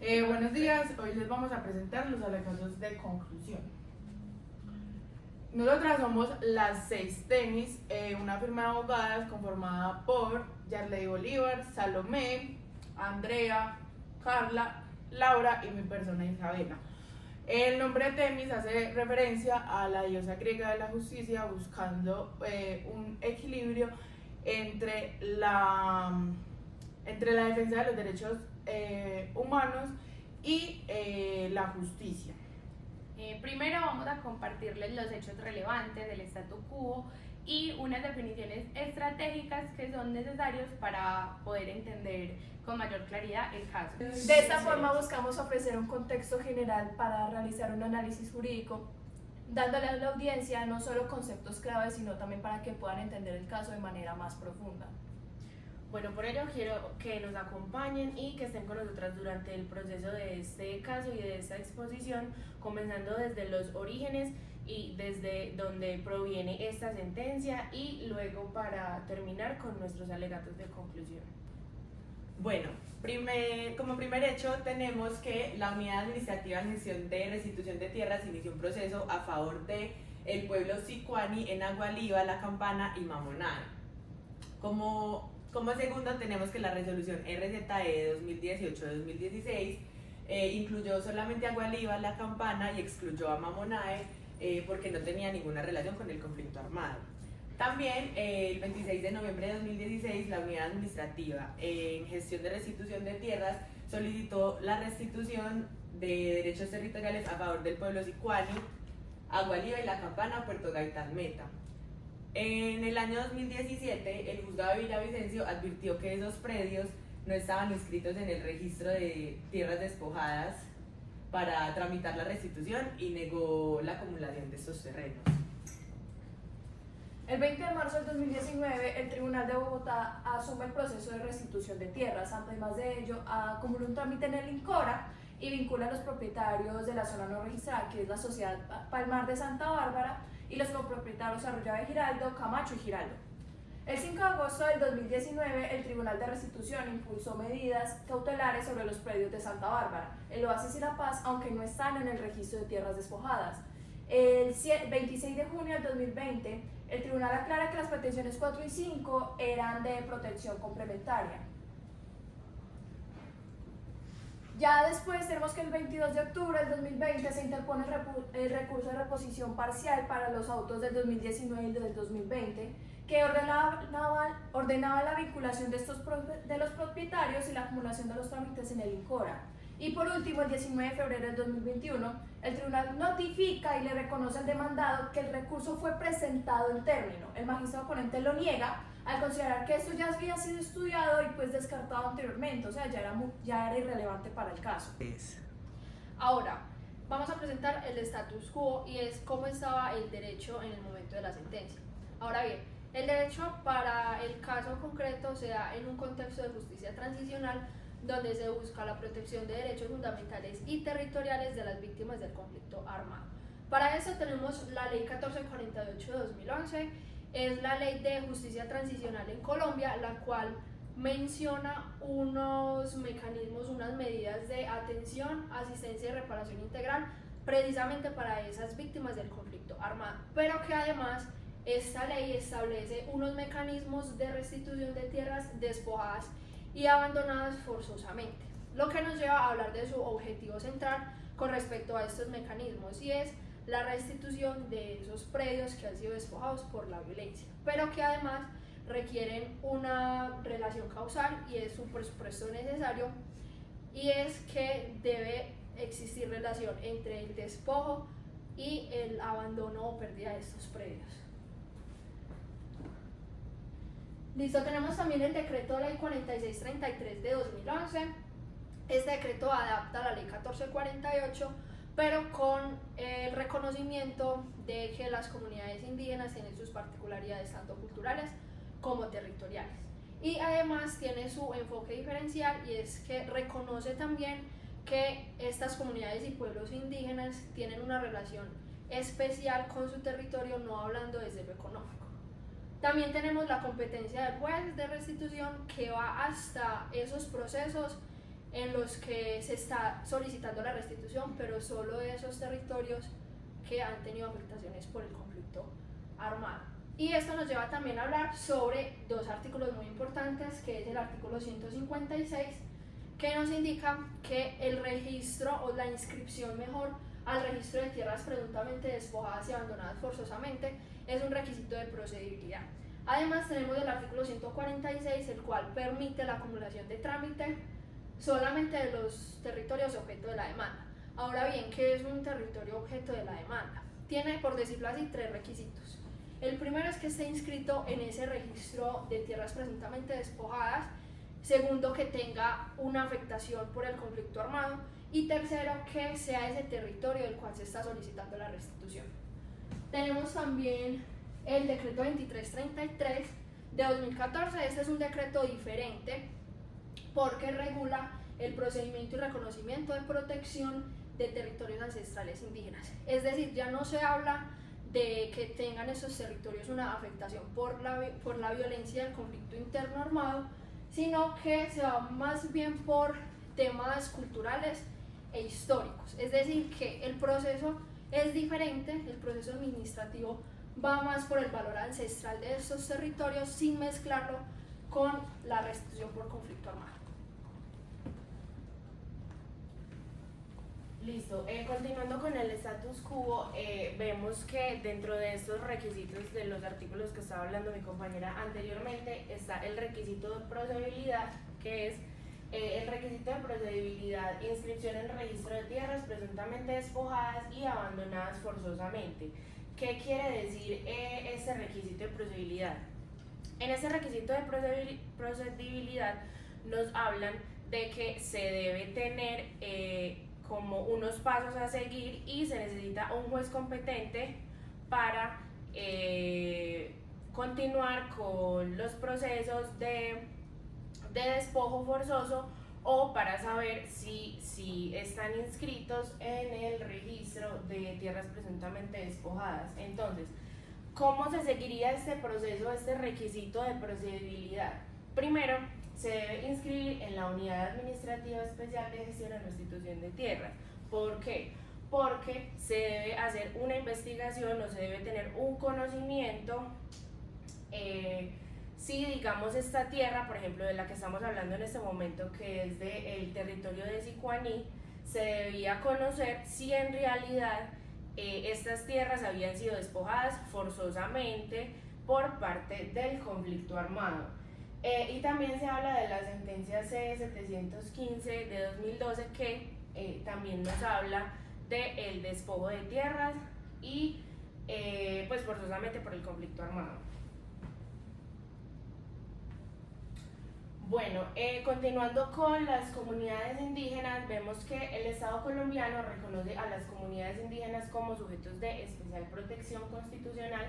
Buenos días, hoy les vamos a presentar los alegatos de conclusión. Nosotras somos las 6 Temis, una firma de abogadas conformada por Yarley Bolívar, Salomé, Andrea, Carla, Laura y mi persona Isabela. El nombre Temis hace referencia a la diosa griega de la justicia, buscando un equilibrio entre la defensa de los derechos humanos y la justicia. Primero vamos a compartirles los hechos relevantes del statu quo y unas definiciones estratégicas que son necesarios para poder entender con mayor claridad el caso. De esta forma buscamos ofrecer un contexto general para realizar un análisis jurídico, dándole a la audiencia no solo conceptos claves, sino también para que puedan entender el caso de manera más profunda. Bueno, por ello quiero que nos acompañen y que estén con nosotras durante el proceso de este caso y de esta exposición, comenzando desde los orígenes y desde donde proviene esta sentencia y luego para terminar con nuestros alegatos de conclusión. Bueno, como primer hecho tenemos que la Unidad Administrativa en Gestión de Restitución de Tierras inició un proceso a favor de el pueblo Sicuani en Agualiva, La Campana y Mamonae. Como segundo tenemos que la resolución RZE 2018-2016 incluyó solamente a Agualiva, La Campana y excluyó a Mamonae porque no tenía ninguna relación con el conflicto armado. También el 26 de noviembre de 2016 la Unidad Administrativa en Gestión de Restitución de Tierras solicitó la restitución de derechos territoriales a favor del pueblo Sicuani, Agualiva y La Campana, Puerto Gaitán Meta. En el año 2017, el juzgado de Villavicencio advirtió que esos predios no estaban inscritos en el registro de tierras despojadas para tramitar la restitución y negó la acumulación de estos terrenos. El 20 de marzo del 2019, el Tribunal de Bogotá asume el proceso de restitución de tierras. Además de ello, acumula un trámite en el INCORA y vincula a los propietarios de la zona no registrada, que es la Sociedad Palmar de Santa Bárbara, y los copropietarios Arroyave Giraldo, Camacho y Giraldo. El 5 de agosto del 2019, el Tribunal de Restitución impulsó medidas cautelares sobre los predios de Santa Bárbara, el Oasis y La Paz, aunque no están en el registro de tierras despojadas. El 26 de junio del 2020, el tribunal aclara que las pretensiones 4 y 5 eran de protección complementaria. Ya después tenemos que el 22 de octubre del 2020 se interpone el recurso de reposición parcial para los autos del 2019 y del 2020, que ordenaba la vinculación de los propietarios y la acumulación de los trámites en el INCORA. Y por último, el 19 de febrero del 2021, el tribunal notifica y le reconoce al demandado que el recurso fue presentado en término. El magistrado ponente lo niega al considerar que esto ya había sido estudiado y pues descartado anteriormente, o sea, ya era irrelevante para el caso. Ahora, vamos a presentar el status quo y es cómo estaba el derecho en el momento de la sentencia. Ahora bien, el derecho para el caso concreto se da en un contexto de justicia transicional donde se busca la protección de derechos fundamentales y territoriales de las víctimas del conflicto armado. Para eso tenemos la Ley 1448 de 2011, es la Ley de Justicia Transicional en Colombia, la cual menciona unos mecanismos, unas medidas de atención, asistencia y reparación integral precisamente para esas víctimas del conflicto armado, pero que además esta ley establece unos mecanismos de restitución de tierras despojadas y abandonadas forzosamente, lo que nos lleva a hablar de su objetivo central con respecto a estos mecanismos, y es la restitución de esos predios que han sido despojados por la violencia, pero que además requieren una relación causal y es un presupuesto necesario, y es que debe existir relación entre el despojo y el abandono o pérdida de estos predios. Listo, tenemos también el decreto ley 4633 de 2011. Este decreto adapta la ley 1448, pero con el reconocimiento de que las comunidades indígenas tienen sus particularidades tanto culturales como territoriales. Y además tiene su enfoque diferencial, y es que reconoce también que estas comunidades y pueblos indígenas tienen una relación especial con su territorio, no hablando desde lo económico. También tenemos la competencia del juez de restitución, que va hasta esos procesos en los que se está solicitando la restitución, pero solo de esos territorios que han tenido afectaciones por el conflicto armado. Y esto nos lleva también a hablar sobre dos artículos muy importantes, que es el artículo 156, que nos indica que el registro o la inscripción mejor al registro de tierras presuntamente despojadas y abandonadas forzosamente es un requisito de procedibilidad. Además tenemos el artículo 146, el cual permite la acumulación de trámite solamente de los territorios objeto de la demanda. Ahora bien, ¿qué es un territorio objeto de la demanda? Tiene, por decirlo así, tres requisitos. El primero es que esté inscrito en ese registro de tierras presuntamente despojadas. Segundo, que tenga una afectación por el conflicto armado. Y tercero, que sea ese territorio del cual se está solicitando la restitución. Tenemos también el decreto 2333 de 2014. Este es un decreto diferente porque regula el procedimiento y reconocimiento de protección de territorios ancestrales indígenas. Es decir, ya no se habla de que tengan esos territorios una afectación por la violencia del conflicto interno armado, sino que se va más bien por temas culturales e históricos. Es decir, que el proceso es diferente, el proceso administrativo va más por el valor ancestral de estos territorios sin mezclarlo con la restitución por conflicto armado. Listo, continuando con el status quo, vemos que dentro de estos requisitos de los artículos que estaba hablando mi compañera anteriormente está el requisito de procedibilidad, que es el requisito de procedibilidad, inscripción en el registro de tierras presuntamente despojadas y abandonadas forzosamente. ¿Qué quiere decir ese requisito de procedibilidad? En ese requisito de procedibilidad nos hablan de que se debe tener como unos pasos a seguir y se necesita un juez competente para continuar con los procesos de despojo forzoso o para saber si están inscritos en el registro de tierras presuntamente despojadas. Entonces, ¿cómo se seguiría este proceso, este requisito de procedibilidad? Primero, se debe inscribir en la Unidad Administrativa Especial de Gestión y Restitución de Tierras. ¿Por qué? Porque se debe hacer una investigación o se debe tener un conocimiento si digamos esta tierra, por ejemplo, de la que estamos hablando en este momento, que es del territorio de Sicuaní, se debía conocer si en realidad estas tierras habían sido despojadas forzosamente por parte del conflicto armado. Y también se habla de la sentencia C-715 de 2012 que también nos habla del despojo de tierras y pues forzosamente por el conflicto armado. Bueno, continuando con las comunidades indígenas, vemos que el Estado colombiano reconoce a las comunidades indígenas como sujetos de especial protección constitucional,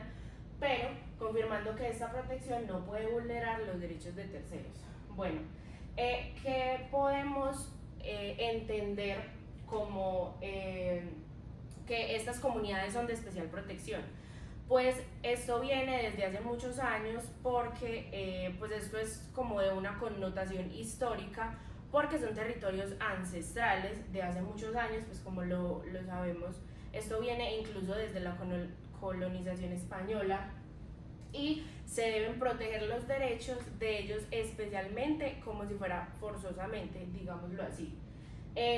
pero confirmando que esta protección no puede vulnerar los derechos de terceros. Bueno, ¿qué podemos entender como que estas comunidades son de especial protección? Pues esto viene desde hace muchos años porque pues esto es como de una connotación histórica porque son territorios ancestrales de hace muchos años, pues como lo sabemos, esto viene incluso desde la colonización española y se deben proteger los derechos de ellos especialmente como si fuera forzosamente, digámoslo así.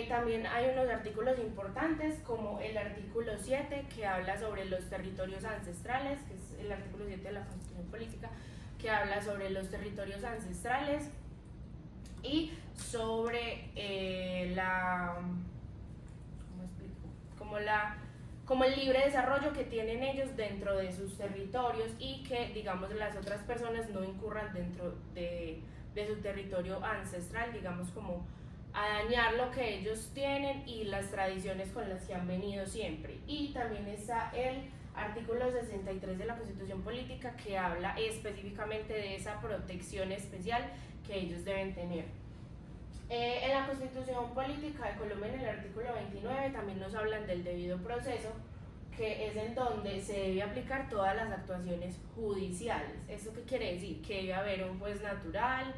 También hay unos artículos importantes como el artículo 7 que habla sobre los territorios ancestrales, que es el artículo 7 de la Constitución Política, que habla sobre los territorios ancestrales y sobre como el libre desarrollo que tienen ellos dentro de sus territorios y que digamos las otras personas no incurran dentro de su territorio ancestral, digamos como a dañar lo que ellos tienen y las tradiciones con las que han venido siempre. Y también está el artículo 63 de la Constitución Política que habla específicamente de esa protección especial que ellos deben tener. En la Constitución Política de Colombia, en el artículo 29, también nos hablan del debido proceso, que es en donde se debe aplicar todas las actuaciones judiciales. ¿Esto qué quiere decir? Que debe haber un juez natural,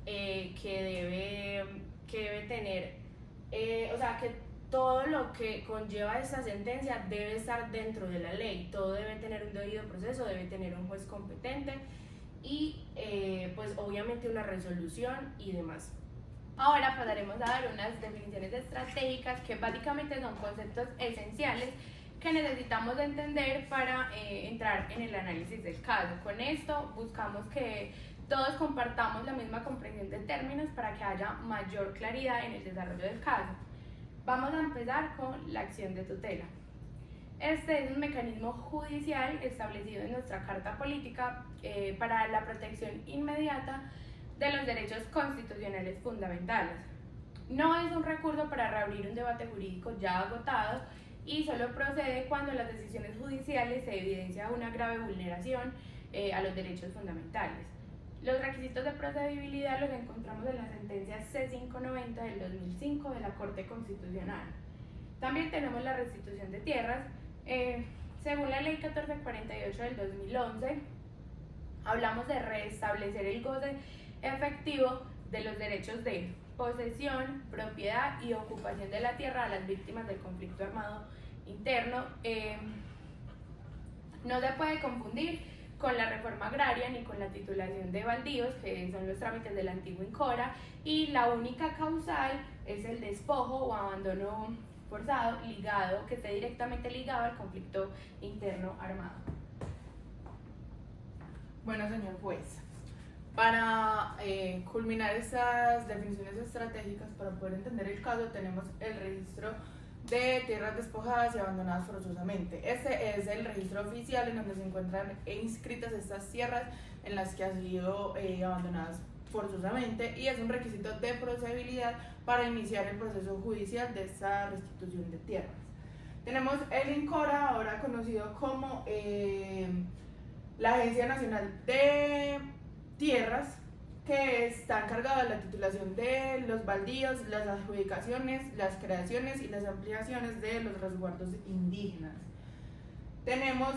que que debe tener, o sea, que todo lo que conlleva esta sentencia debe estar dentro de la ley, todo debe tener un debido proceso, debe tener un juez competente y pues obviamente una resolución y demás. Ahora pasaremos a dar unas definiciones estratégicas que básicamente son conceptos esenciales que necesitamos de entender para entrar en el análisis del caso. Con esto buscamos que todos compartamos la misma comprensión de términos para que haya mayor claridad en el desarrollo del caso. Vamos a empezar con la acción de tutela. Este es un mecanismo judicial establecido en nuestra Carta Política para la protección inmediata de los derechos constitucionales fundamentales. No es un recurso para reabrir un debate jurídico ya agotado y solo procede cuando en las decisiones judiciales se evidencia una grave vulneración a los derechos fundamentales. Los requisitos de procedibilidad los encontramos en la sentencia C590 del 2005 de la Corte Constitucional. También tenemos la restitución de tierras. Según la Ley 1448 del 2011, hablamos de restablecer el goce efectivo de los derechos de posesión, propiedad y ocupación de la tierra a las víctimas del conflicto armado interno. No se puede confundir con la reforma agraria ni con la titulación de baldíos, que son los trámites del antiguo INCORA, y la única causal es el despojo o abandono forzado que esté directamente ligado al conflicto interno armado. Bueno, señor juez, para culminar estas definiciones estratégicas, para poder entender el caso, tenemos el registro de tierras despojadas y abandonadas forzosamente. Este es el registro oficial en donde se encuentran inscritas estas tierras en las que han sido abandonadas forzosamente, y es un requisito de procedibilidad para iniciar el proceso judicial de esta restitución de tierras. Tenemos el INCORA, ahora conocido como la Agencia Nacional de Tierras, que está encargada de la titulación de los baldíos, las adjudicaciones, las creaciones y las ampliaciones de los resguardos indígenas. Tenemos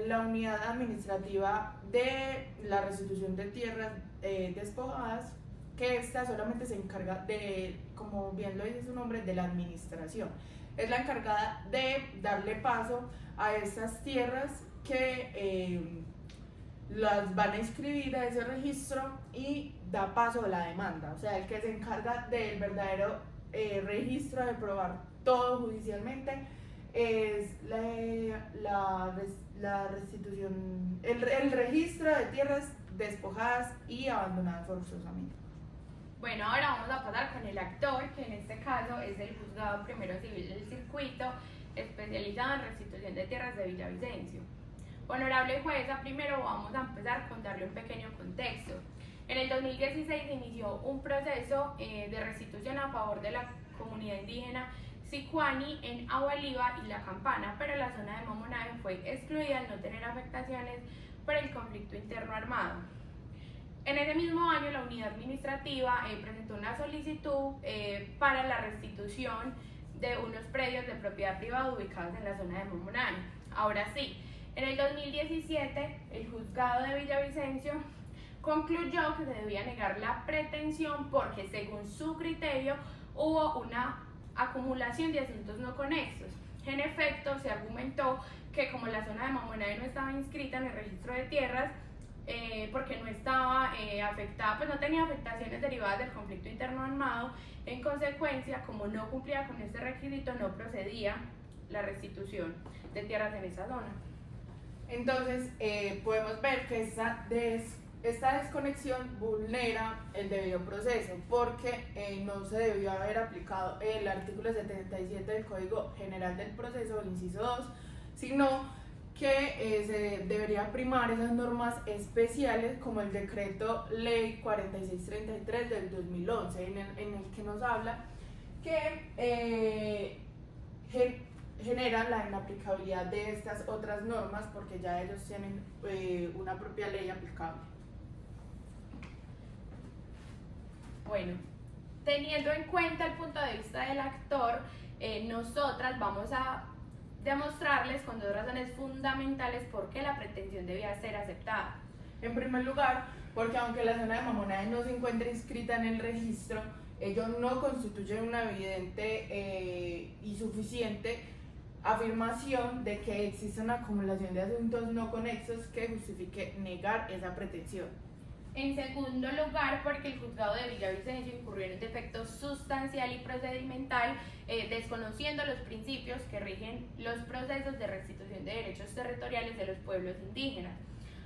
la unidad administrativa de la restitución de tierras despojadas, que esta solamente se encarga de, como bien lo dice su nombre, de la administración. Es la encargada de darle paso a estas tierras que las van a inscribir a ese registro y da paso a la demanda. O sea, el que se encarga del verdadero registro, de probar todo judicialmente, es la restitución, el registro de tierras despojadas y abandonadas forzosamente. Bueno, ahora vamos a pasar con el actor, que en este caso es el Juzgado Primero Civil del Circuito, especializado en restitución de tierras de Villavicencio. Honorable jueza, primero vamos a empezar con darle un pequeño contexto. En el 2016 inició un proceso de restitución a favor de la comunidad indígena Sicuani en Agualiva y La Campana, pero la zona de Mamonae fue excluida al no tener afectaciones por el conflicto interno armado. En ese mismo año, la unidad administrativa presentó una solicitud para la restitución de unos predios de propiedad privada ubicados en la zona de Mamonae. Ahora sí, en el 2017, el juzgado de Villavicencio concluyó que se debía negar la pretensión porque, según su criterio, hubo una acumulación de asuntos no conexos. En efecto, se argumentó que como la zona de Mamonae no estaba inscrita en el registro de tierras, porque no estaba afectada, pues no tenía afectaciones derivadas del conflicto interno armado, en consecuencia, como no cumplía con este requisito, no procedía la restitución de tierras en esa zona. Entonces, podemos ver que esta desconexión vulnera el debido proceso, porque no se debió haber aplicado el artículo 77 del Código General del Proceso, el inciso 2, sino que se debería primar esas normas especiales como el decreto ley 4633 del 2011, en el que nos habla que generan la inaplicabilidad de estas otras normas porque ya ellos tienen una propia ley aplicable. Bueno, teniendo en cuenta el punto de vista del actor, nosotras vamos a demostrarles con dos razones fundamentales por qué la pretensión debía ser aceptada. En primer lugar, porque aunque la zona de Mamonae no se encuentra inscrita en el registro, ello no constituye una evidente y suficiente afirmación de que existe una acumulación de asuntos no conexos que justifique negar esa pretensión. En segundo lugar, porque el juzgado de Villavicencio incurrió en un defecto sustancial y procedimental, desconociendo los principios que rigen los procesos de restitución de derechos territoriales de los pueblos indígenas.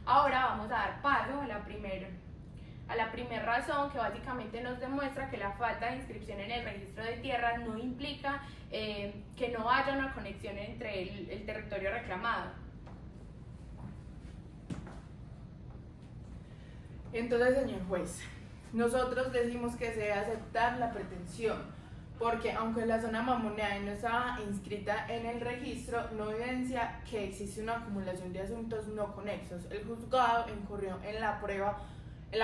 Ahora vamos a dar paso a la primera razón, que básicamente nos demuestra que la falta de inscripción en el registro de tierras no implica que no haya una conexión entre el territorio reclamado. Entonces, señor juez, nosotros decimos que se debe aceptar la pretensión, porque aunque la zona Mamonae no estaba inscrita en el registro, no evidencia que existe una acumulación de asuntos no conexos. El juzgado incurrió en la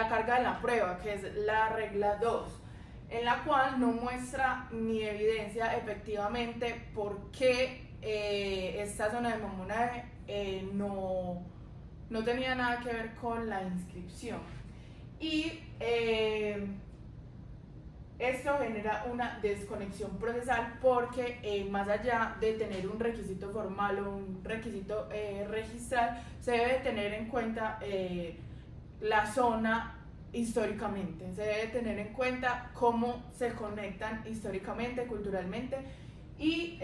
carga de la prueba, que es la regla 2, en la cual no muestra ni evidencia efectivamente por qué esta zona de Mamonae no tenía nada que ver con la inscripción. Y esto genera una desconexión procesal porque más allá de tener un requisito formal o un requisito registral, se debe tener en cuenta la zona históricamente, se debe tener en cuenta cómo se conectan históricamente, culturalmente, y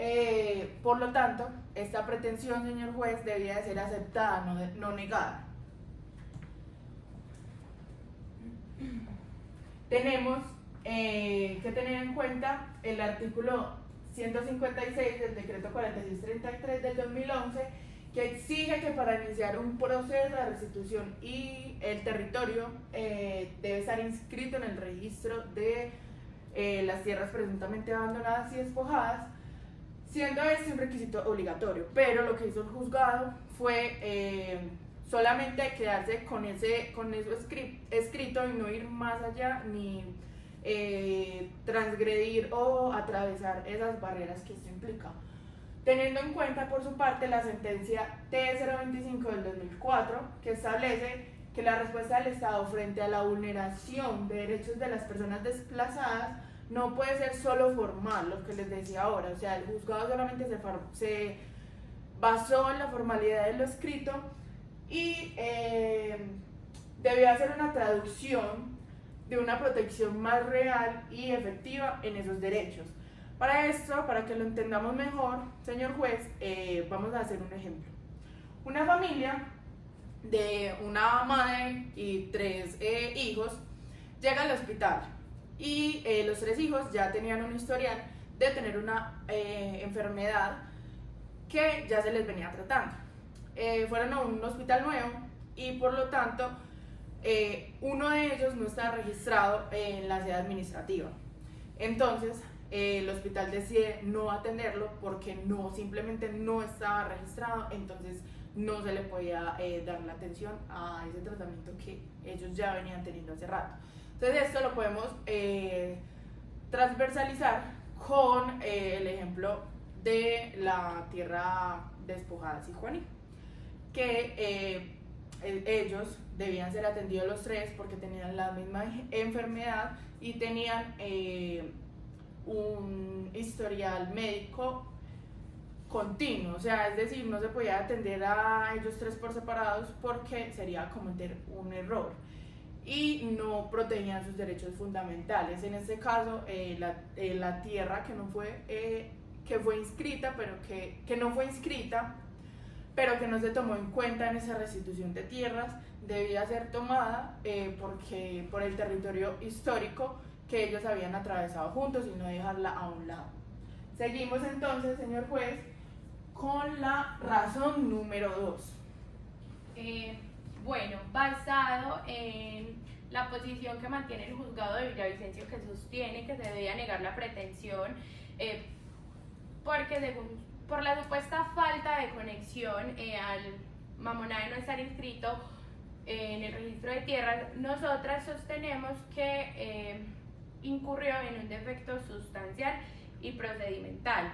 por lo tanto esta pretensión, señor juez, debía de ser aceptada, no negada. Tenemos que tener en cuenta el artículo 156 del decreto 4633 del 2011, que exige que para iniciar un proceso de restitución y el territorio debe estar inscrito en el registro de las tierras presuntamente abandonadas y despojadas, siendo este un requisito obligatorio. Pero lo que hizo el juzgado fue solamente quedarse con eso escrito y no ir más allá ni transgredir o atravesar esas barreras que esto implica. Teniendo en cuenta por su parte la sentencia T025 del 2004, que establece que la respuesta del Estado frente a la vulneración de derechos de las personas desplazadas no puede ser solo formal, lo que les decía ahora, o sea, el juzgado solamente se basó en la formalidad de lo escrito y debió hacer una traducción de una protección más real y efectiva en esos derechos. Para esto, para que lo entendamos mejor, señor juez, vamos a hacer un ejemplo. Una familia de una madre y 3 hijos llega al hospital y los 3 hijos ya tenían un historial de tener una enfermedad que ya se les venía tratando. Fueron a un hospital nuevo y por lo tanto uno de ellos no está registrado en la sede administrativa. Entonces el hospital decide no atenderlo porque simplemente no estaba registrado, entonces no se le podía dar la atención a ese tratamiento que ellos ya venían teniendo hace rato. Entonces esto lo podemos transversalizar con el ejemplo de la tierra despojada Sijuaní, que ellos debían ser atendidos los 3 porque tenían la misma enfermedad y tenían un historial médico continuo, o sea, es decir, no se podía atender a ellos 3 por separados porque sería cometer un error y no protegían sus derechos fundamentales. En este caso, la tierra que fue inscrita, pero que no fue inscrita, pero que no se tomó en cuenta en esa restitución de tierras, debía ser tomada por el territorio histórico que ellos habían atravesado juntos y no dejarla a un lado. Seguimos entonces, señor juez, con la razón número 2. Bueno, basado en la posición que mantiene el juzgado de Villavicencio, que sostiene que se debía negar la pretensión, porque por la supuesta falta de conexión al Mamonae no estar inscrito en el registro de tierras, nosotras sostenemos que incurrió en un defecto sustancial y procedimental.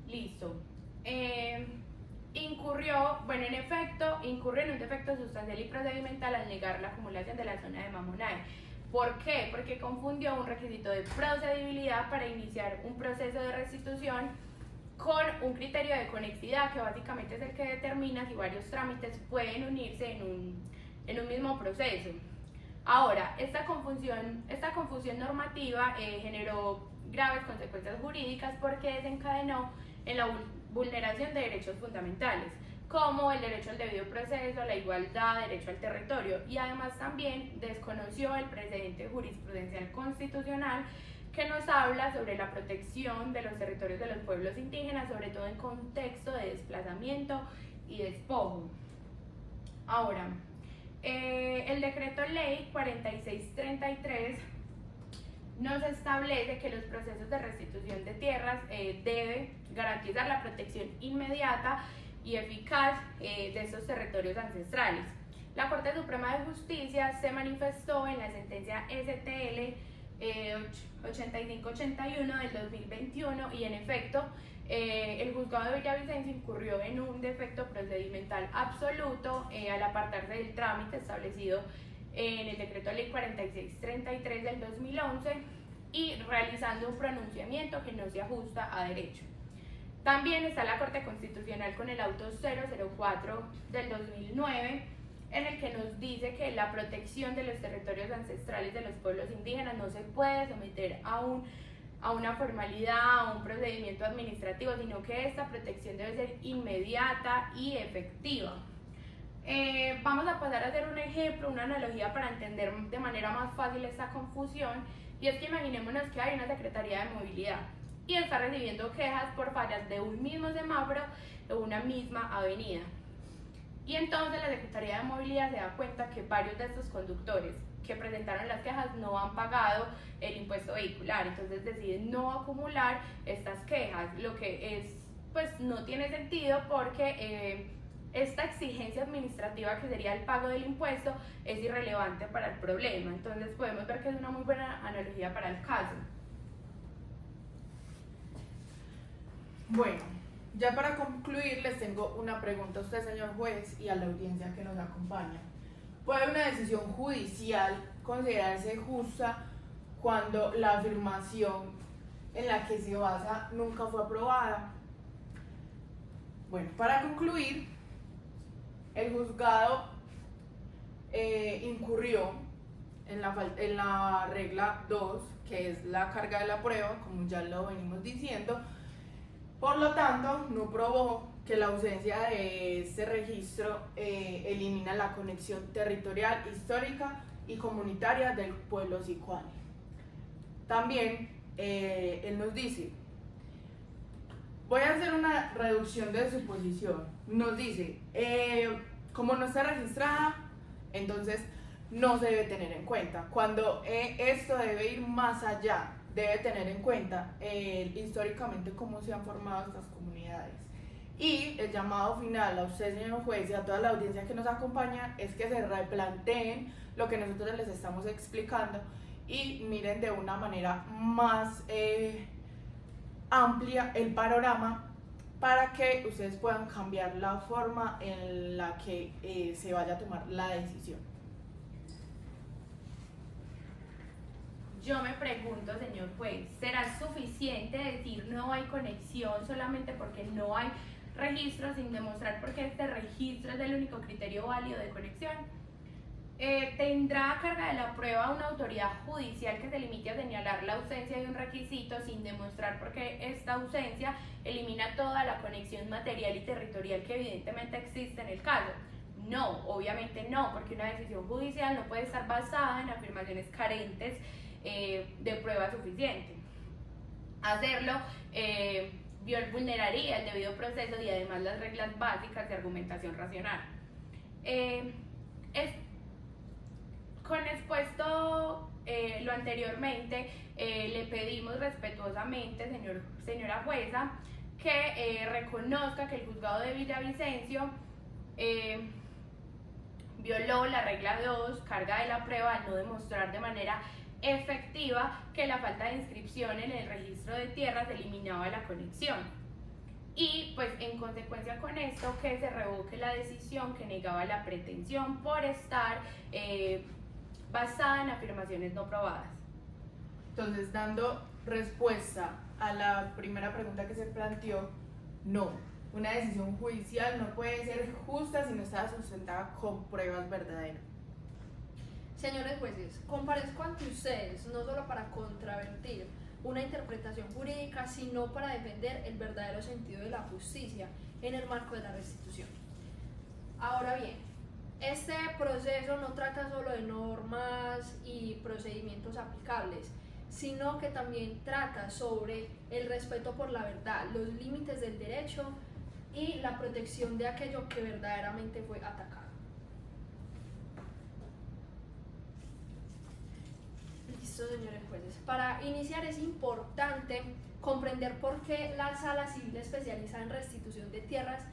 Listo. Incurrió en un defecto sustancial y procedimental al negar la acumulación de la zona de Mamonae, ¿Por qué? Porque confundió un requisito de procedibilidad para iniciar un proceso de restitución con un criterio de conexidad, que básicamente es el que determina si varios trámites pueden unirse en un mismo proceso. Ahora, esta confusión normativa generó graves consecuencias jurídicas porque desencadenó en la vulneración de derechos fundamentales, como el derecho al debido proceso, la igualdad, derecho al territorio, y además también desconoció el precedente jurisprudencial constitucional que nos habla sobre la protección de los territorios de los pueblos indígenas, sobre todo en contexto de desplazamiento y despojo. Ahora, el decreto ley 4633 nos establece que los procesos de restitución de tierras deben garantizar la protección inmediata y eficaz de estos territorios ancestrales. La Corte Suprema de Justicia se manifestó en la sentencia STL 8581 del 2021 y en efecto el juzgado de Villavicencio incurrió en un defecto procedimental absoluto al apartarse del trámite establecido en el decreto ley 4633 del 2011 y realizando un pronunciamiento que no se ajusta a derecho. También está la Corte Constitucional con el auto 004 del 2009, en el que nos dice que la protección de los territorios ancestrales de los pueblos indígenas no se puede someter a una formalidad, a un procedimiento administrativo, sino que esta protección debe ser inmediata y efectiva. Vamos a pasar a hacer un ejemplo, una analogía para entender de manera más fácil esta confusión, y es que imaginémonos que hay una Secretaría de Movilidad y está recibiendo quejas por fallas de un mismo semáforo o una misma avenida. Y entonces la Secretaría de Movilidad se da cuenta que varios de estos conductores que presentaron las quejas no han pagado el impuesto vehicular, entonces deciden no acumular estas quejas, lo que es, pues no tiene sentido porque esta exigencia administrativa que sería el pago del impuesto es irrelevante para el problema. Entonces podemos ver que es una muy buena analogía para el caso. Bueno, ya para concluir les tengo una pregunta a usted, señor juez, y a la audiencia que nos acompaña. ¿Puede una decisión judicial considerarse justa cuando la afirmación en la que se basa nunca fue aprobada? Bueno, para concluir, el juzgado incurrió en la regla 2, que es la carga de la prueba, como ya lo venimos diciendo. Por lo tanto, no probó que la ausencia de este registro elimina la conexión territorial, histórica y comunitaria del pueblo sicuani. También él nos dice, voy a hacer una reducción de suposición. Nos dice, como no está registrada, entonces no se debe tener en cuenta. Cuando esto debe ir más allá, debe tener en cuenta históricamente cómo se han formado estas comunidades. Y el llamado final a usted, señor juez, y a toda la audiencia que nos acompaña, es que se replanteen lo que nosotros les estamos explicando y miren de una manera más amplia el panorama para que ustedes puedan cambiar la forma en la que se vaya a tomar la decisión. Yo me pregunto, señor juez, ¿será suficiente decir no hay conexión solamente porque no hay registro sin demostrar por qué este registro es el único criterio válido de conexión? ¿Tendrá a carga de la prueba una autoridad judicial que se limite a señalar la ausencia de un requisito sin demostrar por qué esta ausencia elimina toda la conexión material y territorial que evidentemente existe en el caso? No, obviamente no, porque una decisión judicial no puede estar basada en afirmaciones carentes de prueba suficiente. Hacerlo vulneraría el debido proceso y además las reglas básicas de argumentación racional. Con expuesto lo anteriormente, le pedimos respetuosamente, señora jueza, que reconozca que el juzgado de Villavicencio violó la regla 2, carga de la prueba, al no demostrar de manera efectiva que la falta de inscripción en el registro de tierras eliminaba la conexión. Y pues en consecuencia con esto, que se revoque la decisión que negaba la pretensión por estar basada en afirmaciones no probadas. Entonces, dando respuesta a la primera pregunta que se planteó, no. Una decisión judicial no puede ser justa si no está sustentada con pruebas verdaderas. Señores jueces, comparezco ante ustedes no solo para contravertir una interpretación jurídica, sino para defender el verdadero sentido de la justicia en el marco de la restitución. Ahora bien, este proceso no trata solo de normas y procedimientos aplicables, sino que también trata sobre el respeto por la verdad, los límites del derecho y la protección de aquello que verdaderamente fue atacado. Listo, señores jueces. Para iniciar es importante comprender por qué la Sala Civil Especializada en Restitución de Tierras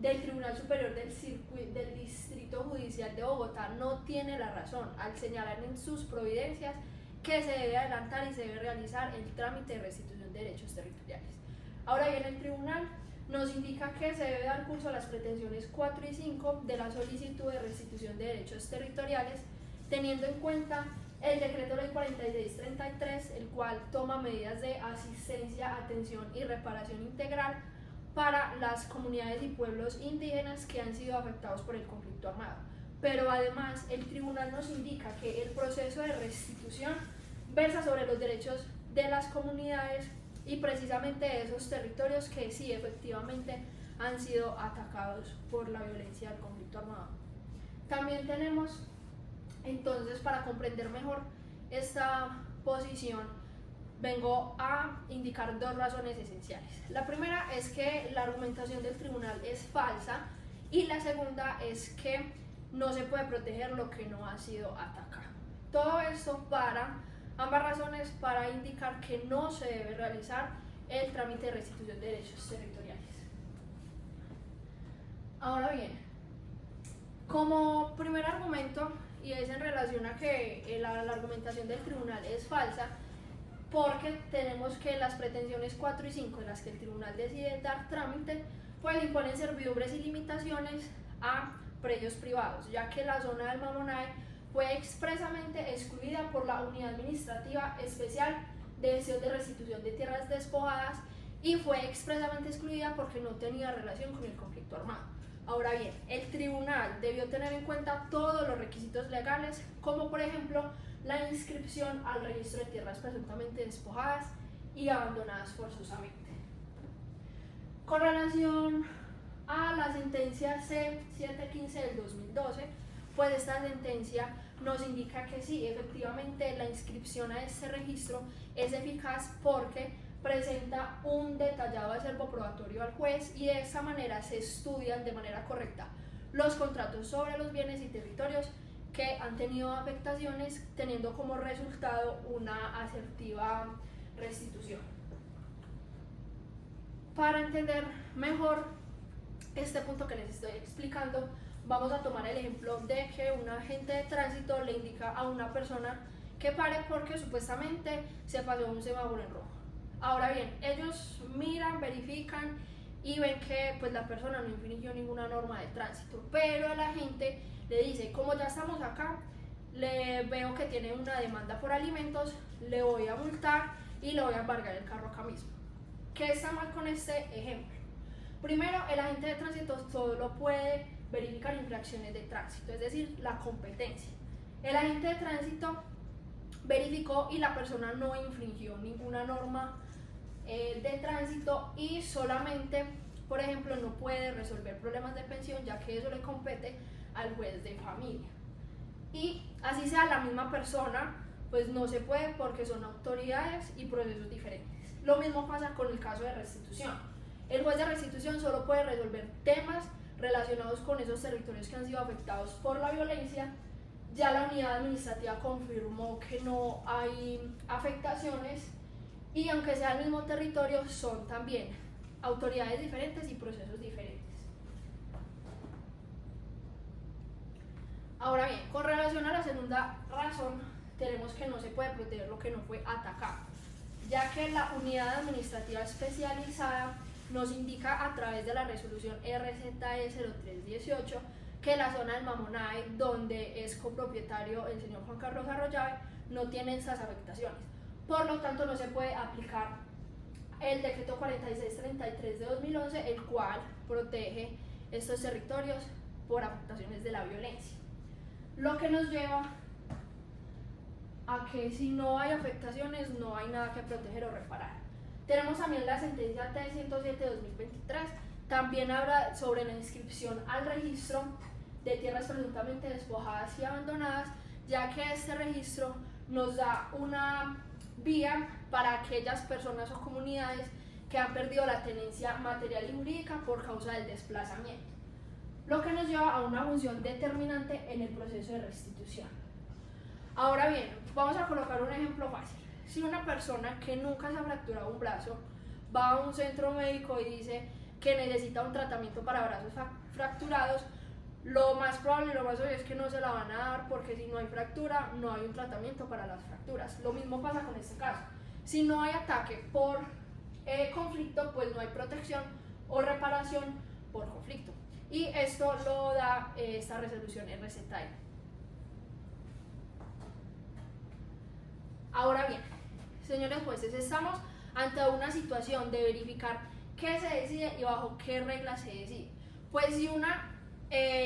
del Tribunal Superior del Distrito Judicial de Bogotá no tiene la razón al señalar en sus providencias que se debe adelantar y se debe realizar el trámite de restitución de derechos territoriales. Ahora bien, el tribunal nos indica que se debe dar curso a las pretensiones 4 y 5 de la solicitud de restitución de derechos territoriales, teniendo en cuenta el decreto ley 4633, el cual toma medidas de asistencia, atención y reparación integral para las comunidades y pueblos indígenas que han sido afectados por el conflicto armado. Pero además el tribunal nos indica que el proceso de restitución versa sobre los derechos de las comunidades y precisamente de esos territorios que sí efectivamente han sido atacados por la violencia del conflicto armado. También tenemos, entonces, para comprender mejor esta posición, vengo a indicar dos razones esenciales. La primera es que la argumentación del tribunal es falsa y la segunda es que no se puede proteger lo que no ha sido atacado. Todo esto para ambas razones, para indicar que no se debe realizar el trámite de restitución de derechos territoriales. Ahora bien, como primer argumento, y es en relación a que la argumentación del tribunal es falsa, porque tenemos que las pretensiones 4 y 5 en las que el tribunal decide dar trámite, pues imponen servidumbres y limitaciones a predios privados, ya que la zona del Mamonae fue expresamente excluida por la Unidad Administrativa Especial de Gestión de Restitución de Tierras Despojadas y fue expresamente excluida porque no tenía relación con el conflicto armado. Ahora bien, el tribunal debió tener en cuenta todos los requisitos legales, como por ejemplo la inscripción al registro de tierras presuntamente despojadas y abandonadas forzosamente. Con relación a la sentencia C-715 del 2012, pues esta sentencia nos indica que sí, efectivamente la inscripción a este registro es eficaz porque presenta un detallado acervo probatorio al juez y de esta manera se estudian de manera correcta los contratos sobre los bienes y territorios que han tenido afectaciones, teniendo como resultado una asertiva restitución. Para entender mejor este punto que les estoy explicando, vamos a tomar el ejemplo de que un agente de tránsito le indica a una persona que pare porque supuestamente se pasó un semáforo en rojo. Ahora bien, ellos miran, verifican y ven que pues, la persona no infringió ninguna norma de tránsito, pero el agente le dice, como ya estamos acá, le veo que tiene una demanda por alimentos, le voy a multar y le voy a embargar el carro acá mismo. ¿Qué está mal con este ejemplo? Primero, el agente de tránsito solo puede verificar infracciones de tránsito, es decir, la competencia. El agente de tránsito verificó y la persona no infringió ninguna norma de tránsito y solamente, por ejemplo, no puede resolver problemas de pensión, ya que eso le compete al juez de familia. Y así sea la misma persona, pues no se puede porque son autoridades y procesos diferentes. Lo mismo pasa con el caso de restitución. El juez de restitución solo puede resolver temas relacionados con esos territorios que han sido afectados por la violencia. Ya la unidad administrativa confirmó que no hay afectaciones y aunque sea el mismo territorio, son también autoridades diferentes y procesos diferentes. Ahora bien, con relación a la segunda razón, tenemos que no se puede proteger lo que no fue atacado, ya que la unidad administrativa especializada nos indica a través de la resolución RZE 0318 que la zona del Mamonae, donde es copropietario el señor Juan Carlos Arroyave, no tiene esas afectaciones. Por lo tanto, no se puede aplicar el decreto 4633 de 2011, el cual protege estos territorios por afectaciones de la violencia. Lo que nos lleva a que si no hay afectaciones, no hay nada que proteger o reparar. Tenemos también la sentencia T-107 de 2023, también habla sobre la inscripción al registro de tierras presuntamente despojadas y abandonadas, ya que este registro nos da una vía para aquellas personas o comunidades que han perdido la tenencia material y jurídica por causa del desplazamiento, lo que nos lleva a una función determinante en el proceso de restitución. Ahora bien, vamos a colocar un ejemplo fácil. Si una persona que nunca se ha fracturado un brazo va a un centro médico y dice que necesita un tratamiento para brazos fracturados, lo más probable y lo más obvio es que no se la van a dar, porque si no hay fractura, no hay un tratamiento para las fracturas. Lo mismo pasa con este caso. Si no hay ataque por conflicto, pues no hay protección o reparación por conflicto. Y esto lo da esta resolución RZE. Ahora bien, señores jueces, estamos ante una situación de verificar qué se decide y bajo qué reglas se decide. Pues si una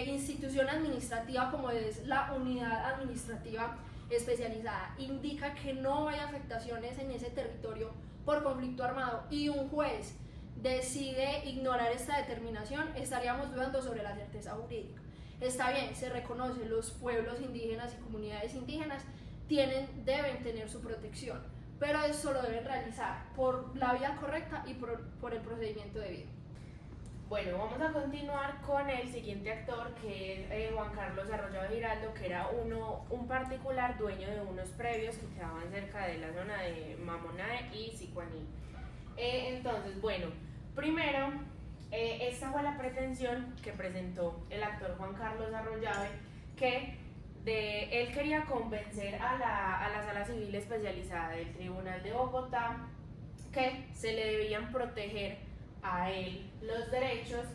institución administrativa, como es la unidad administrativa especializada, indica que no hay afectaciones en ese territorio por conflicto armado y un juez decide ignorar esta determinación, estaríamos dudando sobre la certeza jurídica. Está bien, se reconoce, los pueblos indígenas y comunidades indígenas deben tener su protección, pero esto lo deben realizar por la vía correcta y por el procedimiento debido. Bueno, vamos a continuar con el siguiente actor, que es Juan Carlos Arroyave Giraldo, que era un particular dueño de unos predios que quedaban cerca de la zona de Mamonae y Sicuaní. Entonces, bueno, primero, esta fue la pretensión que presentó el actor Juan Carlos Arroyave, que él quería convencer a la Sala Civil Especializada del Tribunal de Bogotá que se le debían proteger a él los derechos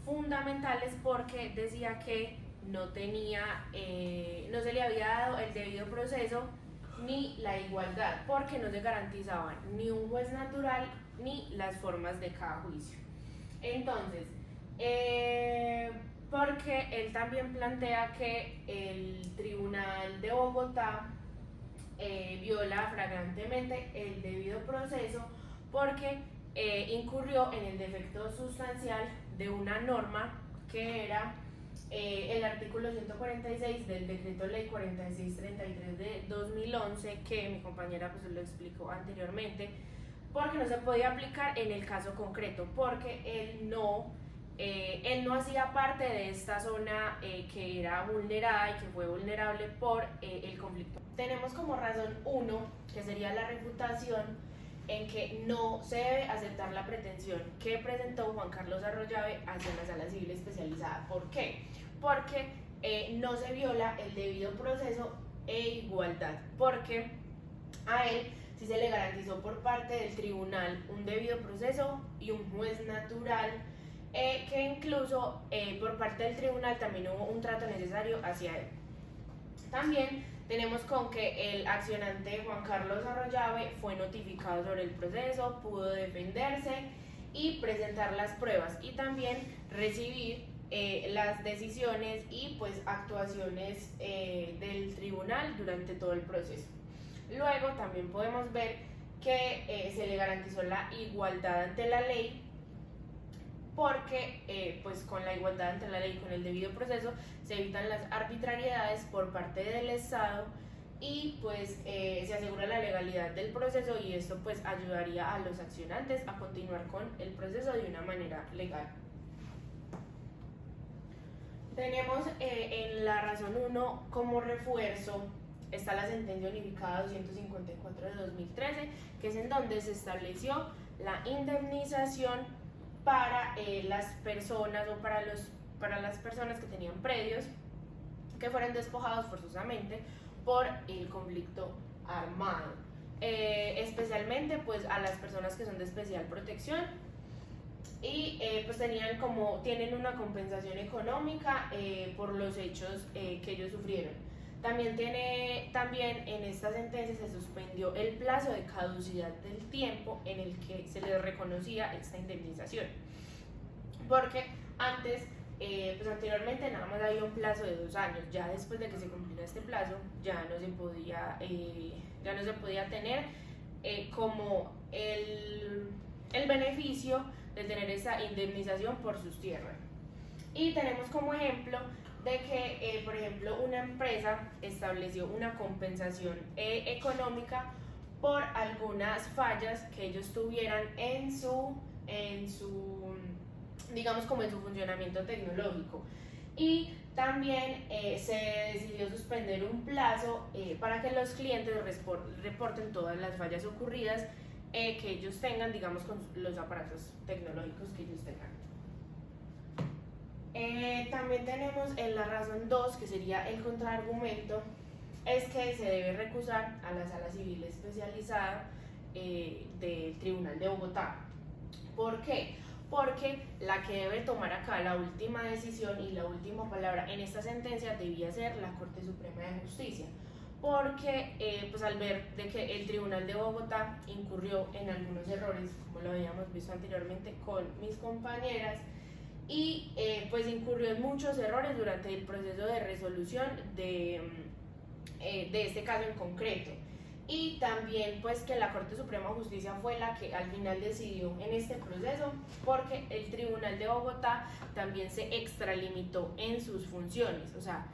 fundamentales, porque decía que no se le había dado el debido proceso ni la igualdad, porque no se garantizaban ni un juez natural ni las formas de cada juicio. Entonces, porque él también plantea que el Tribunal de Bogotá viola flagrantemente el debido proceso, porque incurrió en el defecto sustancial de una norma que era el artículo 146 del decreto ley 4633 de 2011, que mi compañera pues lo explicó anteriormente, porque no se podía aplicar en el caso concreto, porque él no hacía parte de esta zona que era vulnerada y que fue vulnerable por el conflicto. Tenemos como razón 1, que sería la refutación, en que no se debe aceptar la pretensión que presentó Juan Carlos Arroyave hacia la Sala Civil Especializada. ¿Por qué? Porque no se viola el debido proceso e igualdad, porque a él sí se le garantizó por parte del tribunal un debido proceso y un juez natural, que incluso por parte del tribunal también hubo un trato necesario hacia él. También tenemos con que el accionante Juan Carlos Arroyave fue notificado sobre el proceso, pudo defenderse y presentar las pruebas, y también recibir las decisiones y pues actuaciones del tribunal durante todo el proceso. Luego también podemos ver que se le garantizó la igualdad ante la ley, porque pues con la igualdad ante la ley, con el debido proceso, se evitan las arbitrariedades por parte del Estado y pues se asegura la legalidad del proceso, y esto pues ayudaría a los accionantes a continuar con el proceso de una manera legal. Tenemos en la razón 1 como refuerzo está la sentencia unificada 254 de 2013, que es en donde se estableció la indemnización para las personas o para las personas que tenían predios que fueron despojados forzosamente por el conflicto armado, especialmente pues a las personas que son de especial protección, y pues tienen una compensación económica por los hechos que ellos sufrieron. También en esta sentencia se suspendió el plazo de caducidad del tiempo en el que se les reconocía esta indemnización, porque anteriormente nada más había un plazo de 2 años. Ya después de que se cumpliera este plazo ya no se podía tener como el beneficio de tener esa indemnización por sus tierras. Y tenemos como ejemplo de que, por ejemplo, una empresa estableció una compensación económica por algunas fallas que ellos tuvieran en su digamos como en su funcionamiento tecnológico, y también se decidió suspender un plazo para que los clientes reporten todas las fallas ocurridas que ellos tengan, digamos, con los aparatos tecnológicos que ellos tengan. También tenemos en la razón 2, que sería el contraargumento, es que se debe recusar a la Sala Civil Especializada del Tribunal de Bogotá. ¿Por qué? Porque la que debe tomar acá la última decisión y la última palabra en esta sentencia debía ser la Corte Suprema de Justicia, porque pues al ver de que el Tribunal de Bogotá incurrió en algunos errores, como lo habíamos visto anteriormente con mis compañeras, y pues incurrió en muchos errores durante el proceso de resolución de este caso en concreto. Y también pues que la Corte Suprema de Justicia fue la que al final decidió en este proceso, porque el Tribunal de Bogotá también se extralimitó en sus funciones, o sea,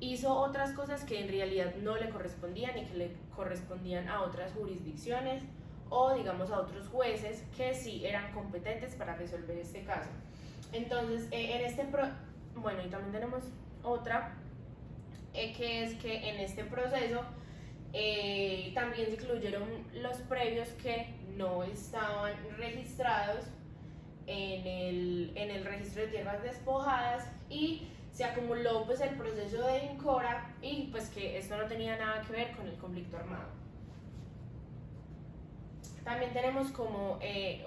hizo otras cosas que en realidad no le correspondían y que le correspondían a otras jurisdicciones o digamos a otros jueces que sí eran competentes para resolver este caso. Entonces, bueno, y también tenemos otra, que es que en este proceso también se incluyeron los previos que no estaban registrados en el registro de tierras despojadas, y se acumuló pues el proceso de INCORA, y pues que esto no tenía nada que ver con el conflicto armado. También tenemos como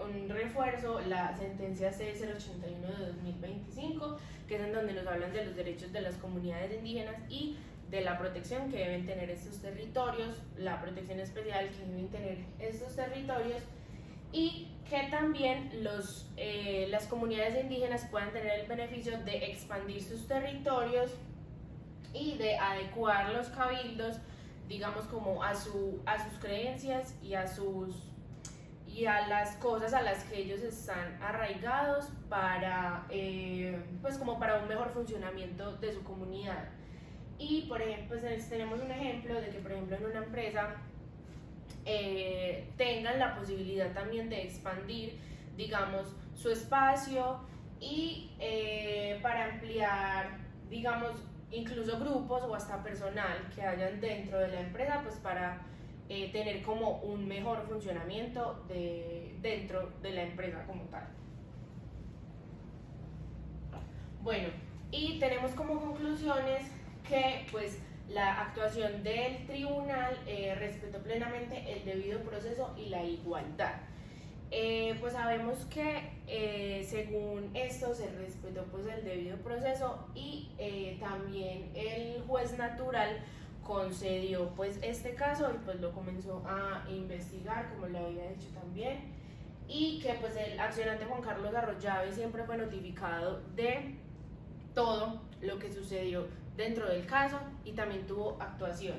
un refuerzo la sentencia C081 de 2025, que es en donde nos hablan de los derechos de las comunidades indígenas y de la protección que deben tener estos territorios, la protección especial que deben tener estos territorios, y que también las comunidades indígenas puedan tener el beneficio de expandir sus territorios y de adecuar los cabildos, digamos, como a sus creencias y a las cosas a las que ellos están arraigados para, pues como para un mejor funcionamiento de su comunidad. Y por ejemplo, pues tenemos un ejemplo de que, por ejemplo, en una empresa tengan la posibilidad también de expandir, digamos, su espacio y para ampliar, digamos, incluso grupos o hasta personal que hayan dentro de la empresa, pues para tener como un mejor funcionamiento dentro de la empresa como tal. Bueno, y tenemos como conclusiones que pues la actuación del tribunal respetó plenamente el debido proceso y la igualdad. Pues sabemos que según esto se respetó pues el debido proceso, y también el juez natural concedió pues este caso y pues lo comenzó a investigar, como lo había dicho también, y que pues el accionante Juan Carlos Arroyave siempre fue notificado de todo lo que sucedió dentro del caso y también tuvo actuación.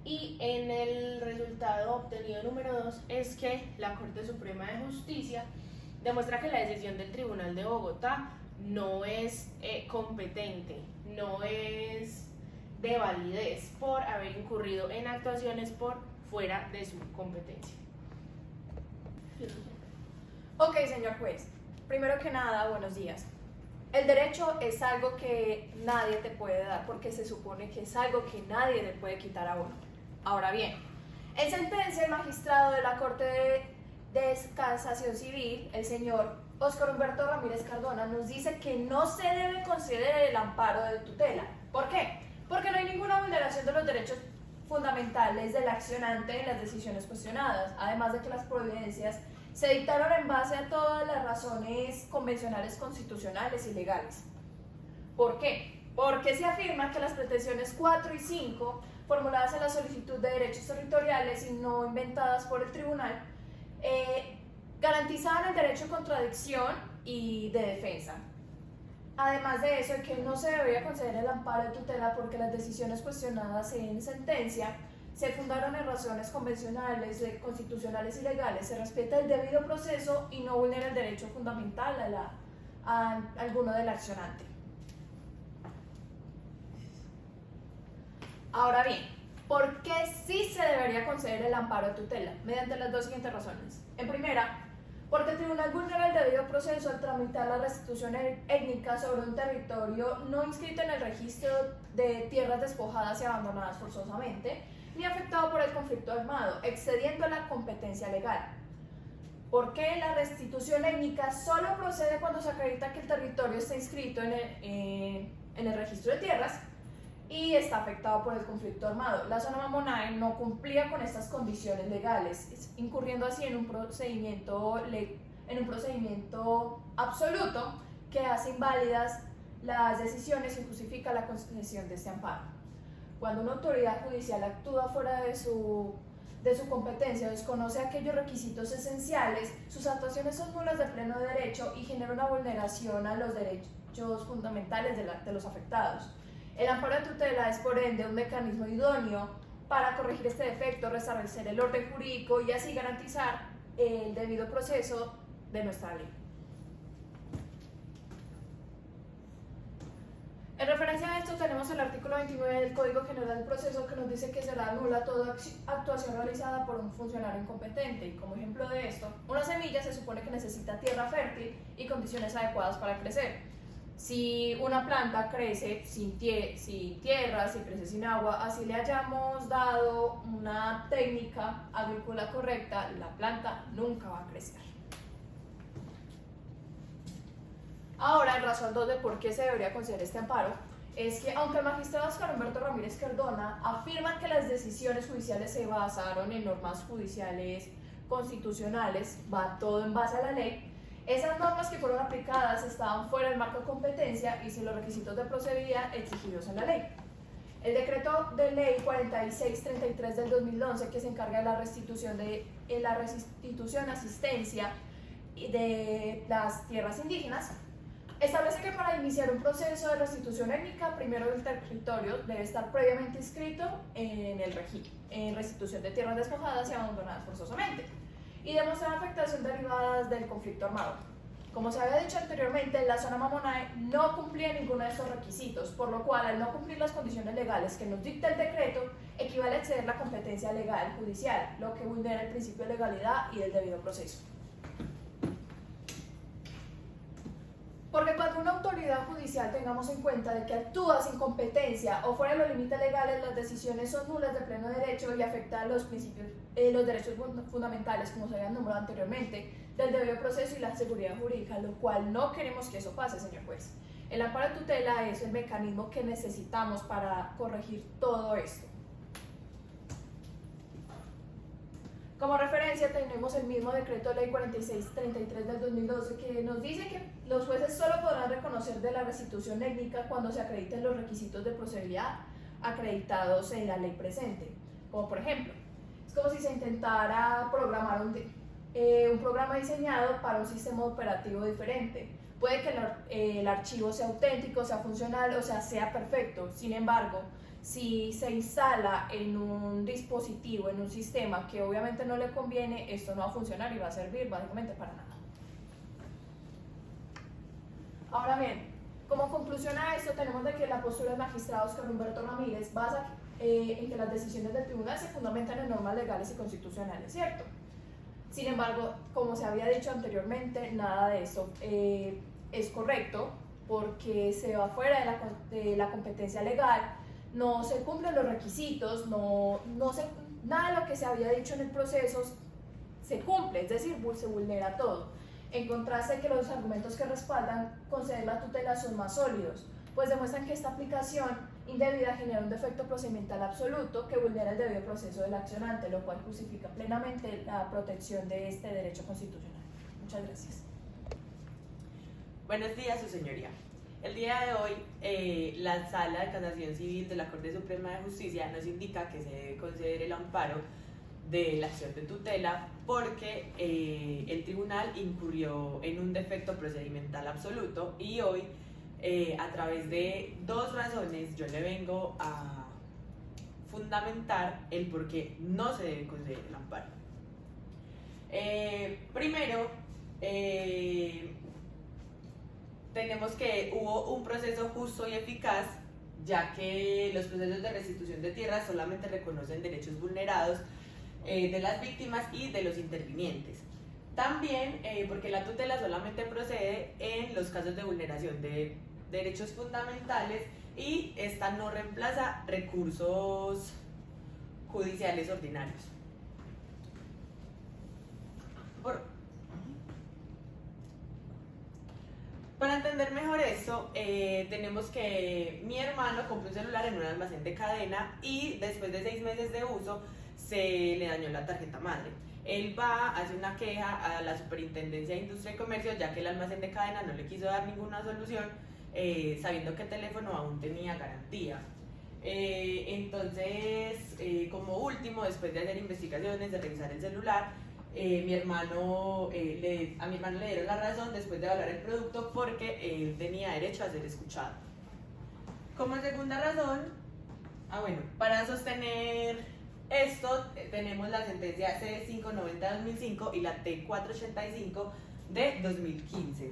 Y en el resultado obtenido número 2 es que la Corte Suprema de Justicia demuestra que la decisión del Tribunal de Bogotá no es competente, no es de validez por haber incurrido en actuaciones por fuera de su competencia. Ok, señor juez. Primero que nada, buenos días. El derecho es algo que nadie te puede dar, porque se supone que es algo que nadie le puede quitar a uno. Ahora bien, en sentencia, el magistrado de la Corte de Casación Civil, el señor Óscar Humberto Ramírez Cardona, nos dice que no se debe conceder el amparo de tutela. ¿Por qué? Porque no hay ninguna vulneración de los derechos fundamentales del accionante en las decisiones cuestionadas, además de que las providencias se dictaron en base a todas las razones convencionales, constitucionales y legales. ¿Por qué? Porque se afirma que las pretensiones 4 y 5, formuladas en la solicitud de derechos territoriales y no inventadas por el tribunal, garantizaban el derecho a contradicción y de defensa. Además de eso, que no se debería conceder el amparo de tutela porque las decisiones cuestionadas en sentencia se fundaron en razones convencionales, constitucionales y legales, se respeta el debido proceso y no vulnera el derecho fundamental a alguno del accionante. Ahora bien, ¿por qué sí se debería conceder el amparo de tutela? Mediante las dos siguientes razones. En primera, porque el tribunal vulnera el debido proceso al tramitar la restitución étnica sobre un territorio no inscrito en el registro de tierras despojadas y abandonadas forzosamente, ni afectado por el conflicto armado, excediendo la competencia legal. Porque la restitución étnica solo procede cuando se acredita que el territorio está inscrito en el registro de tierras y está afectado por el conflicto armado. La zona Mamonae no cumplía con estas condiciones legales, incurriendo así en un procedimiento absoluto que hace inválidas las decisiones y justifica la concesión de este amparo. Cuando una autoridad judicial actúa fuera de su competencia o desconoce aquellos requisitos esenciales, sus actuaciones son nulas de pleno derecho y genera una vulneración a los derechos fundamentales de los afectados. El amparo de tutela es, por ende, un mecanismo idóneo para corregir este defecto, restablecer el orden jurídico y así garantizar el debido proceso de nuestra ley. En referencia a esto tenemos el artículo 29 del Código General del Proceso que nos dice que será nula toda actuación realizada por un funcionario incompetente y como ejemplo de esto, una semilla se supone que necesita tierra fértil y condiciones adecuadas para crecer. Si una planta crece sin tierra, si crece sin agua, así le hayamos dado una técnica agrícola correcta, la planta nunca va a crecer. Ahora, en razón 2 de por qué se debería conceder este amparo, es que aunque el magistrado Oscar Humberto Ramírez Cardona afirma que las decisiones judiciales se basaron en normas judiciales constitucionales, va todo en base a la ley, esas normas que fueron aplicadas estaban fuera del marco de competencia y sin los requisitos de procedibilidad exigidos en la ley. El decreto de ley 4633 del 2011, que se encarga de la restitución asistencia de las tierras indígenas, establece que para iniciar un proceso de restitución étnica, primero el territorio debe estar previamente inscrito en el régimen en restitución de tierras despojadas y abandonadas forzosamente y demostrar afectación derivadas del conflicto armado. Como se había dicho anteriormente, la zona Mamonae no cumplía ninguno de estos requisitos, por lo cual al no cumplir las condiciones legales que nos dicta el decreto, equivale a exceder la competencia legal judicial, lo que vulnera el principio de legalidad y del debido proceso. Porque cuando una autoridad judicial tengamos en cuenta de que actúa sin competencia o fuera de los límites legales, las decisiones son nulas de pleno derecho y afectan los principios, los derechos fundamentales, como se había nombrado anteriormente, del debido proceso y la seguridad jurídica, lo cual no queremos que eso pase, señor juez. El amparo de tutela es el mecanismo que necesitamos para corregir todo esto. Como referencia tenemos el mismo decreto ley 4633 del 2012 que nos dice que los jueces solo podrán reconocer de la restitución étnica cuando se acrediten los requisitos de procedibilidad acreditados en la ley presente. Como por ejemplo, es como si se intentara programar un programa diseñado para un sistema operativo diferente. Puede que el archivo sea auténtico, sea funcional, o sea perfecto. Sin embargo, si se instala en un dispositivo, en un sistema que obviamente no le conviene, esto no va a funcionar y va a servir básicamente para nada. Ahora bien, como conclusión a esto tenemos de que la postura del magistrado Oscar Humberto Ramírez basa en que las decisiones del tribunal se fundamentan en normas legales y constitucionales, ¿cierto? Sin embargo, como se había dicho anteriormente, nada de eso es correcto porque se va fuera de la competencia legal, no se cumplen los requisitos, nada de lo que se había dicho en el proceso se cumple, es decir, se vulnera todo. En contraste que los argumentos que respaldan conceder la tutela son más sólidos, pues demuestran que esta aplicación indebida genera un defecto procedimental absoluto que vulnera el debido proceso del accionante, lo cual justifica plenamente la protección de este derecho constitucional. Muchas gracias. Buenos días, su señoría. El día de hoy, la Sala de Casación Civil de la Corte Suprema de Justicia nos indica que se debe conceder el amparo de la acción de tutela porque el tribunal incurrió en un defecto procedimental absoluto y hoy, a través de dos razones, yo le vengo a fundamentar el por qué no se debe conceder el amparo. Primero, tenemos que hubo un proceso justo y eficaz, ya que los procesos de restitución de tierras solamente reconocen derechos vulnerados de las víctimas y de los intervinientes. También porque la tutela solamente procede en los casos de vulneración de derechos fundamentales y esta no reemplaza recursos judiciales ordinarios. Para entender mejor esto, tenemos que mi hermano compró un celular en un almacén de cadena y después de 6 meses de uso se le dañó la tarjeta madre. Él va, hace una queja a la Superintendencia de Industria y Comercio, ya que el almacén de cadena no le quiso dar ninguna solución, sabiendo que el teléfono aún tenía garantía. Entonces, como último, después de hacer investigaciones, de revisar el celular, a mi hermano le dieron la razón después de evaluar el producto porque él tenía derecho a ser escuchado. Como segunda razón, para sostener esto tenemos la sentencia C590-2005 y la T485 de 2015.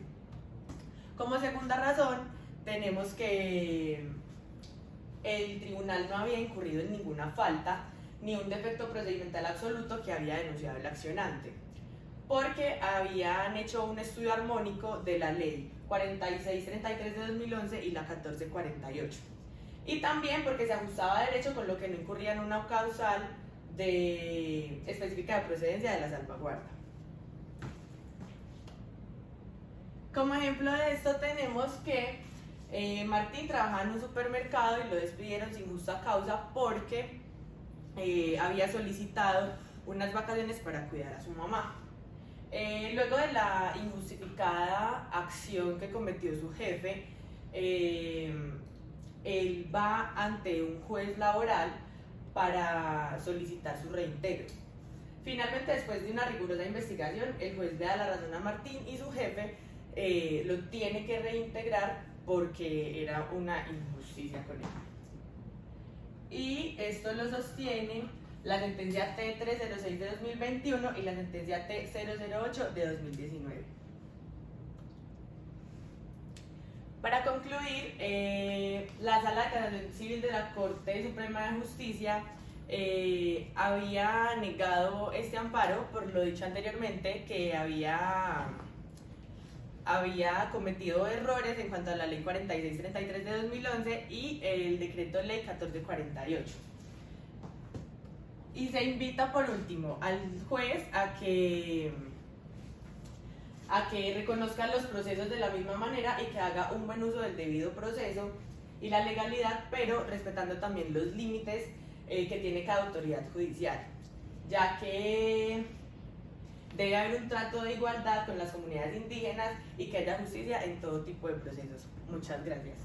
Como segunda razón, tenemos que el tribunal no había incurrido en ninguna falta ni un defecto procedimental absoluto que había denunciado el accionante, porque habían hecho un estudio armónico de la ley 4633 de 2011 y la 1448. Y también porque se ajustaba a derecho, con lo que no incurría en una causal específica de procedencia de la salvaguarda. Como ejemplo de esto tenemos que Martín trabajaba en un supermercado y lo despidieron sin justa causa porque había solicitado unas vacaciones para cuidar a su mamá. Luego de la injustificada acción que cometió su jefe, él va ante un juez laboral para solicitar su reintegro. Finalmente, después de una rigurosa investigación, el juez le da la razón a Martín y su jefe lo tiene que reintegrar porque era una injusticia con él. Y esto lo sostiene la sentencia T306 de 2021 y la sentencia T008 de 2019. Para concluir, la Sala de Casación Civil de la Corte Suprema de Justicia había negado este amparo por lo dicho anteriormente, que había cometido errores en cuanto a la ley 4633 de 2011 y el decreto ley 1448. Y se invita por último al juez a que reconozca los procesos de la misma manera y que haga un buen uso del debido proceso y la legalidad, pero respetando también los límites que tiene cada autoridad judicial, ya que debe haber un trato de igualdad con las comunidades indígenas y que haya justicia en todo tipo de procesos. Muchas gracias.